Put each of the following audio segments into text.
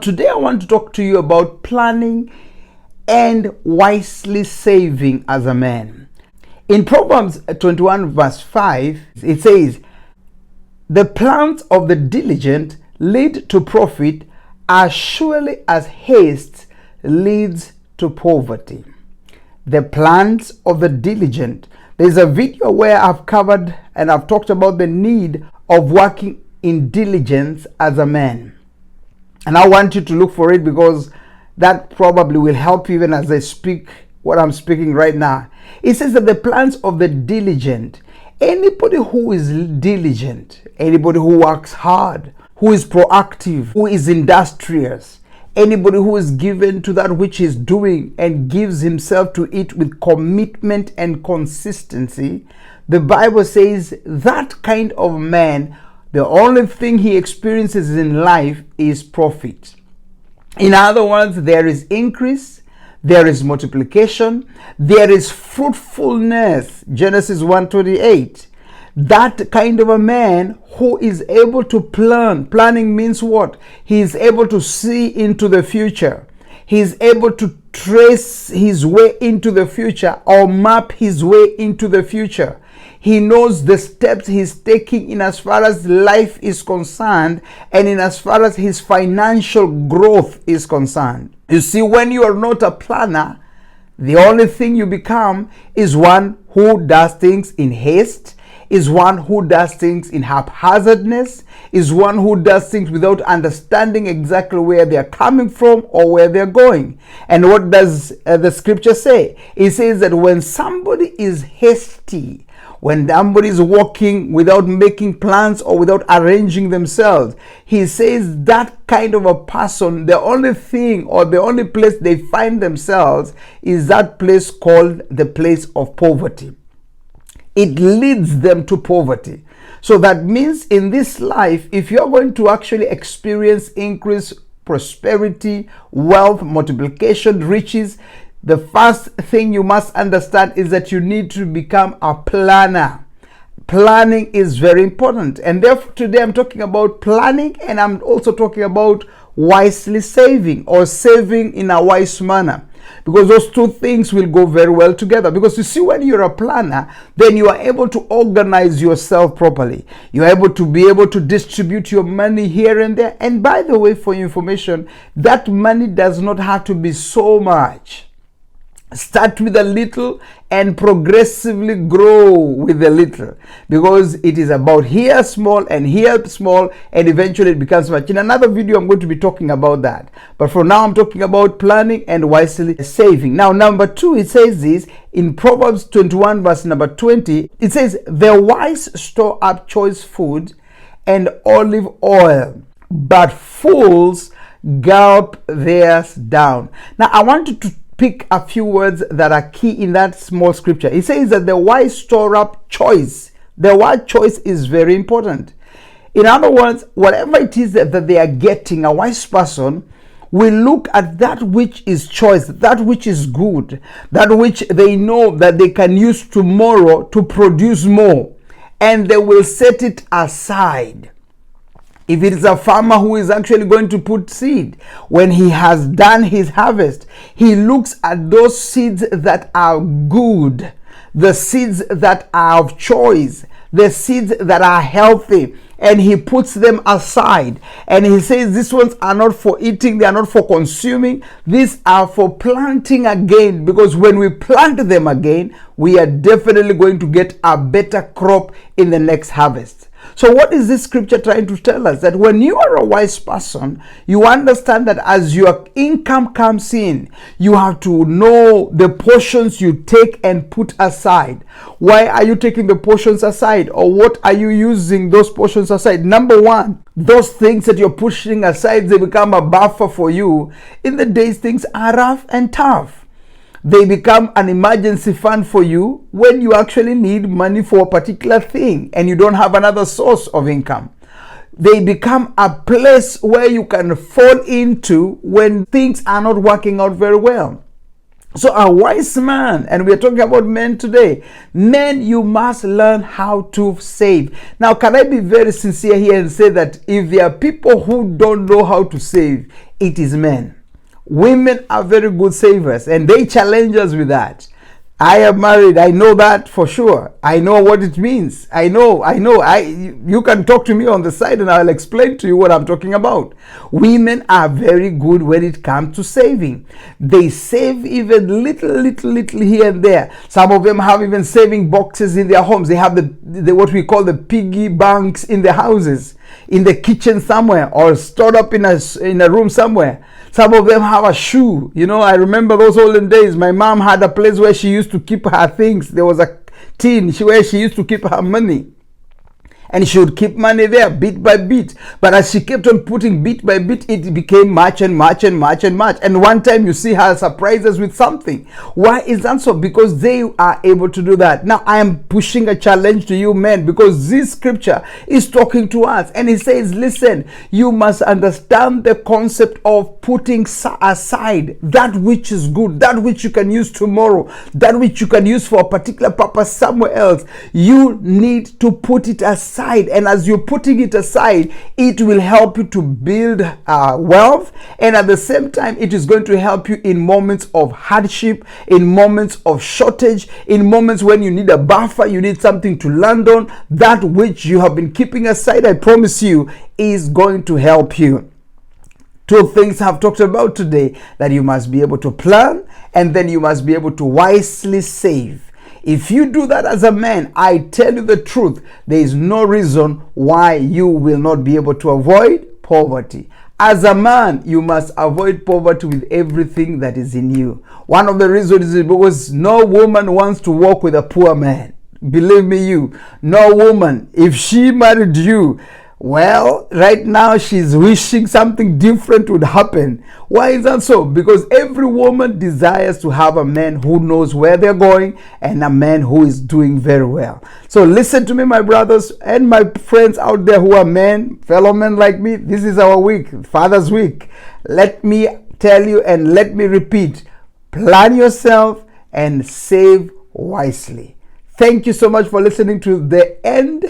Today I want to talk to you about planning and wisely saving as a man. In Proverbs 21 verse 5, it says, "The plans of the diligent lead to profit as surely as haste leads to poverty." The plans of the diligent. There's a video where I've covered and I've talked about the need of working in diligence as a man. And I want you to look for it because that probably will help even as I speak what I'm speaking right now. It says that the plans of the diligent, anybody who is diligent, anybody who works hard, who is proactive, who is industrious, anybody who is given to that which he's doing and gives himself to it with commitment and consistency, the Bible says that kind of man, the only thing he experiences in life is profit. In other words, there is increase, there is multiplication, there is fruitfulness. Genesis 1:28. That kind of a man who is able to plan. Planning means what? He is able to see into the future. He is able to trace his way into the future or map his way into the future. He knows the steps he's taking in as far as life is concerned and in as far as his financial growth is concerned. You see, when you are not a planner, the only thing you become is one who does things in haste, is one who does things in haphazardness, is one who does things without understanding exactly where they're coming from or where they're going. And what does the scripture say? It says that when somebody is hasty, when somebody is walking without making plans or without arranging themselves, he says that kind of a person, the only thing or the only place they find themselves is that place called the place of poverty. It leads them to poverty. So that means in this life, if you're going to actually experience increase, prosperity, wealth, multiplication, riches, the first thing you must understand is that you need to become a planner. Planning is very important. And therefore today I'm talking about planning, and I'm also talking about wisely saving or saving in a wise manner. Because those two things will go very well together. Because you see, when you're a planner, then you are able to organize yourself properly. You're able to distribute your money here and there. And by the way, for your information, that money does not have to be so much. Start with a little and progressively grow with a little, because it is about here small and eventually it becomes much. In another video I'm going to be talking about that, but for now I'm talking about planning and wisely saving. Now, number 2, it says this in Proverbs 21 verse number 20. It says, "The wise store up choice food and olive oil, but fools gulp theirs down." Now I want you to pick a few words that are key in that small scripture. It says that the wise store up choice. The word choice is very important. In other words, whatever it is that they are getting, a wise person will look at that which is choice, that which is good, that which they know that they can use tomorrow to produce more, and they will set it aside. If it is a farmer who is actually going to put seed, when he has done his harvest, he looks at those seeds that are good, the seeds that are of choice, the seeds that are healthy, and he puts them aside. And he says, these ones are not for eating, they are not for consuming, these are for planting again, because when we plant them again, we are definitely going to get a better crop in the next harvest. So what is this scripture trying to tell us? That when you are a wise person, you understand that as your income comes in, you have to know the portions you take and put aside. Why are you taking the portions aside? Or what are you using those portions aside? Number one, those things that you're pushing aside, they become a buffer for you in the days things are rough and tough. They become an emergency fund for you when you actually need money for a particular thing and you don't have another source of income. They become a place where you can fall into when things are not working out very well. So a wise man, and we're talking about men today. Men, you must learn how to save. Now, can I be very sincere here and say that if there are people who don't know how to save, it is men. Women are very good savers, and they challenge us with that. I am married. I know that for sure. I know what it means. I know. You can talk to me on the side and I'll explain to you what I'm talking about. Women are very good when it comes to saving. They save even little here and there. Some of them have even saving boxes in their homes. They have the what we call the piggy banks in their houses, in the kitchen somewhere, or stored up in a room somewhere. Some of them have a shoe. You know, I remember those olden days. My mom had a place where she used to keep her things. There was a tin where she used to keep her money. And she would keep money there bit by bit. But as she kept on putting bit by bit, it became much and much. And one time you see her surprise us with something. Why is that so? Because they are able to do that. Now I am pushing a challenge to you men, because this scripture is talking to us. And it says, listen, you must understand the concept of putting aside that which is good, that which you can use tomorrow, that which you can use for a particular purpose somewhere else. You need to put it aside. And as you're putting it aside, it will help you to build wealth, and at the same time it is going to help you in moments of hardship, in moments of shortage, in moments when you need a buffer, you need something to land on. That which you have been keeping aside, I promise you, is going to help you. Two things I've talked about today: that you must be able to plan, and then you must be able to wisely save. If you do that as a man, I tell you the truth, there is no reason why you will not be able to avoid poverty. As a man, you must avoid poverty with everything that is in you. One of the reasons is because no woman wants to walk with a poor man. Believe me, no woman, if she married you, well, right now she's wishing something different would happen. Why is that so? Because every woman desires to have a man who knows where they're going and a man who is doing very well. So listen to me, my brothers and my friends out there who are men, fellow men like me. This is our week, Father's Week. Let me tell you and let me repeat, plan yourself and save wisely. Thank you so much for listening to the end.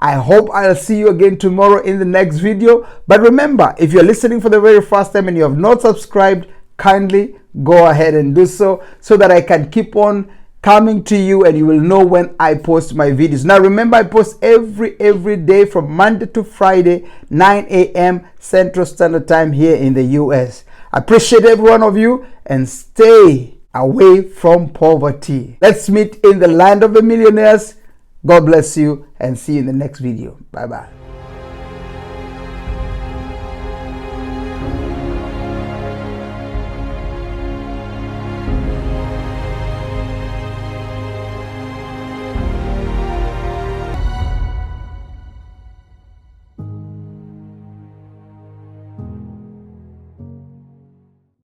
I hope I'll see you again tomorrow in the next video. But remember, if you're listening for the very first time and you have not subscribed, kindly go ahead and do so that I can keep on coming to you and you will know when I post my videos. Now remember, I post every day from Monday to Friday, 9 a.m. Central Standard Time here in the US. I appreciate every one of you, and stay away from poverty. Let's meet in the land of the millionaires. God bless you, and see you in the next video. Bye-bye.